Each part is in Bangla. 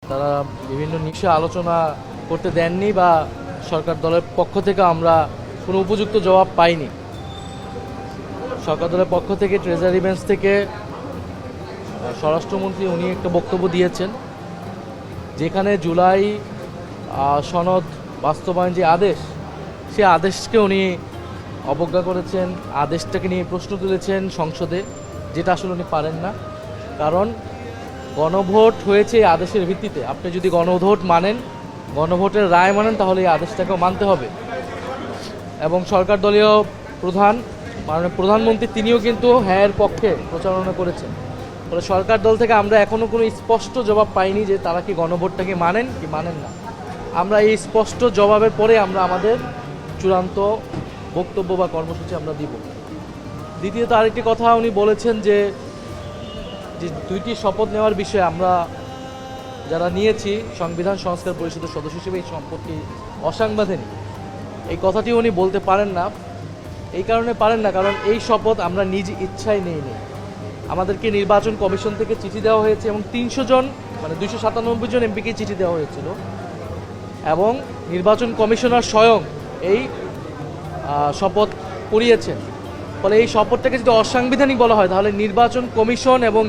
তারা বিভিন্ন নিশ্চয় আলোচনা করতে দেননি বা সরকার দলের পক্ষ থেকে আমরা কোনো উপযুক্ত জবাব পাইনি। সরকার দলের পক্ষ থেকে ট্রেজারি বেঞ্চ থেকে স্বরাষ্ট্রমন্ত্রী উনি একটা বক্তব্য দিয়েছেন, যেখানে জুলাই সনদ বাস্তবায়ন যে আদেশ, সে আদেশকে উনি অবজ্ঞা করেছেন, আদেশটাকে নিয়ে প্রশ্ন তুলেছেন সংসদে, যেটা আসলে উনি পারেন না। কারণ গণভোট হয়েছে এই আদেশের ভিত্তিতে। আপনি যদি গণভোট মানেন, গণভোটের রায় মানেন, তাহলে এই আদেশটাকেও মানতে হবে। এবং সরকার দলীয় মাননীয় প্রধানমন্ত্রী তিনিও কিন্তু হ্যাঁর পক্ষে প্রচারণা করেছেন। ফলে সরকার দল থেকে আমরা এখনও কোনো স্পষ্ট জবাব পাইনি যে তারা কি গণভোটটাকে মানেন কি মানেন না। আমরা এই স্পষ্ট জবাবের পরে আমরা আমাদের চূড়ান্ত বক্তব্য বা কর্মসূচি আমরা দিব। দ্বিতীয়ত আরেকটি কথা উনি বলেছেন যে দুইটি শপথ নেওয়ার বিষয়ে আমরা যারা নিয়েছি সংবিধান সংস্কার পরিষদের সদস্য হিসেবে এই সম্পত্তি অসাংবিধানিক, এই কথাটি উনি বলতে পারেন না। এই কারণে পারেন না কারণ এই শপথ আমরা নিজ ইচ্ছায় নিইনি। আমাদেরকে নির্বাচন কমিশন থেকে চিঠি দেওয়া হয়েছে এবং 300 জন মানে 297 জন এমপিকে চিঠি দেওয়া হয়েছিল এবং নির্বাচন কমিশনার স্বয়ং এই শপথ করিয়েছেন। ফলে এই শপথটাকে যদি অসাংবিধানিক বলা হয়, তাহলে নির্বাচন কমিশন এবং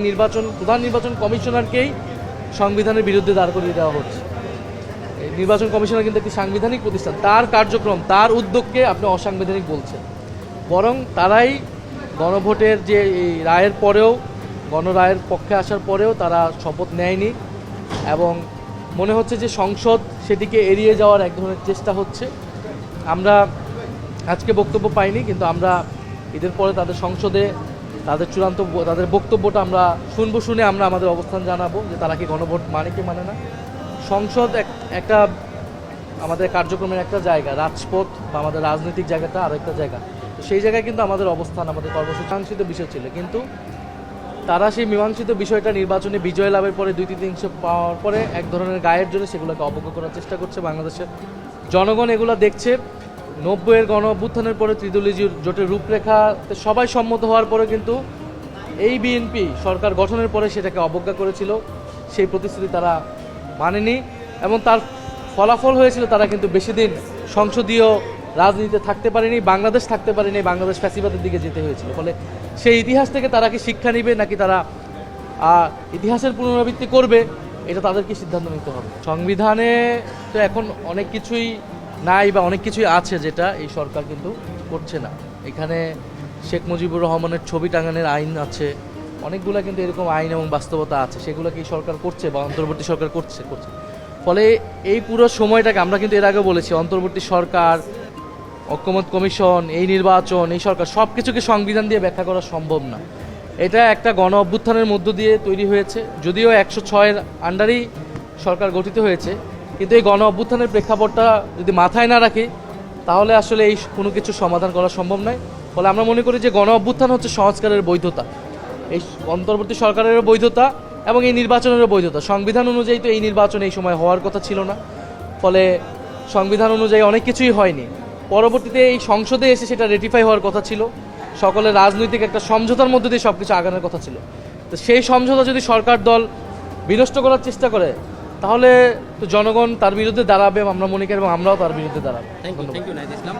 প্রধান নির্বাচন কমিশনারকেই সংবিধানের বিরুদ্ধে দাঁড় করিয়ে দেওয়া হচ্ছে। এই নির্বাচন কমিশনার কিন্তু একটি সাংবিধানিক প্রতিষ্ঠান, তার কার্যক্রম, তার উদ্যোগকে আপনি অসাংবিধানিক বলছেন। বরং তারাই গণভোটের যে এই রায়ের পরেও, গণরায়ের পক্ষে আসার পরেও তারা শপথ নেয়নি এবং মনে হচ্ছে যে সংসদ সেটিকে এড়িয়ে যাওয়ার এক ধরনের চেষ্টা হচ্ছে। আমরা আজকে বক্তব্য পাইনি, কিন্তু আমরা ঈদের পরে তাদের সংসদে তাদের বক্তব্যটা আমরা শুনে আমরা আমাদের অবস্থান জানাবো যে তারা কি গণভোট মানে কি মানে না। সংসদ একটা আমাদের কার্যক্রমের একটা জায়গা, রাজপথ বা আমাদের রাজনৈতিক জায়গাটা আরও একটা জায়গা। তো সেই জায়গায় কিন্তু আমাদের অবস্থান, আমাদের কর্মসূচি মীমাংসিত বিষয় ছিল, কিন্তু তারা সেই মীমাংসিত বিষয়টা নির্বাচনে বিজয় লাভের পরে 2-3 পাওয়ার পরে এক ধরনের গায়ের জন্য সেগুলোকে অবজ্ঞা করার চেষ্টা করছে। বাংলাদেশের জনগণ এগুলো দেখছে। 90-এর গণ অভ্যুত্থানের পরে ত্রিদলীয় জোটের রূপরেখাতে সবাই সম্মত হওয়ার পরে কিন্তু এই বিএনপি সরকার গঠনের পরে সেটাকে অবজ্ঞা করেছিল, সেই প্রতিশ্রুতি তারা মানেনি এবং তার ফলাফল হয়েছিল তারা কিন্তু বেশি দিন সংসদীয় রাজনীতিতে থাকতে পারেনি, বাংলাদেশ থাকতে পারেনি, বাংলাদেশ ফ্যাসিবাদের দিকে যেতে হয়েছিল। ফলে সেই ইতিহাস থেকে তারা কি শিক্ষা নেবে নাকি তারা ইতিহাসের পুনরাবৃত্তি করবে, এটা তাদেরকে সিদ্ধান্ত নিতে হবে। সংবিধানে তো এখন অনেক কিছুই নাই বা অনেক কিছুই আছে যেটা এই সরকার কিন্তু করছে না। এখানে শেখ মুজিবুর রহমানের ছবি টাঙানোর আইন আছে, অনেকগুলো কিন্তু এরকম আইন এবং বাস্তবতা আছে, সেগুলো কি সরকার করছে বা অন্তর্বর্তী সরকার করছে। ফলে এই পুরো সময়টাকে আমরা কিন্তু এর আগে বলেছি, অন্তর্বর্তী সরকার, ঐকমত্য কমিশন, এই নির্বাচন, এই সরকার সব কিছুকে সংবিধান দিয়ে ব্যাখ্যা করা সম্ভব না। এটা একটা গণ অভ্যুত্থানের মধ্য দিয়ে তৈরি হয়েছে, যদিও 106-এর আন্ডারেই সরকার গঠিত হয়েছে, কিন্তু এই গণ অভ্যুত্থানের প্রেক্ষাপটটা যদি মাথায় না রাখি তাহলে আসলে এই কোনো কিছু সমাধান করা সম্ভব নয়। ফলে আমরা মনে করি যে গণ অভ্যুত্থান হচ্ছে সংস্কারের বৈধতা, এই অন্তর্বর্তী সরকারেরও বৈধতা এবং এই নির্বাচনেরও বৈধতা। সংবিধান অনুযায়ী তো এই নির্বাচন এই সময় হওয়ার কথা ছিল না, ফলে সংবিধান অনুযায়ী অনেক কিছুই হয়নি। পরবর্তীতে এই সংসদে এসে সেটা রেটিফাই হওয়ার কথা ছিল, সকলের রাজনৈতিক একটা সমঝোতার মধ্যে দিয়ে সব কিছু আগানোর কথা ছিল। তো সেই সমঝোতা যদি সরকার দল বিনষ্ট করার চেষ্টা করে তাহলে তো জনগণ তার বিরুদ্ধে দাঁড়াবে, আমরা মনে করি, এবং আমরাও তার বিরুদ্ধে দাঁড়াবো। Thank you Nahid Islam.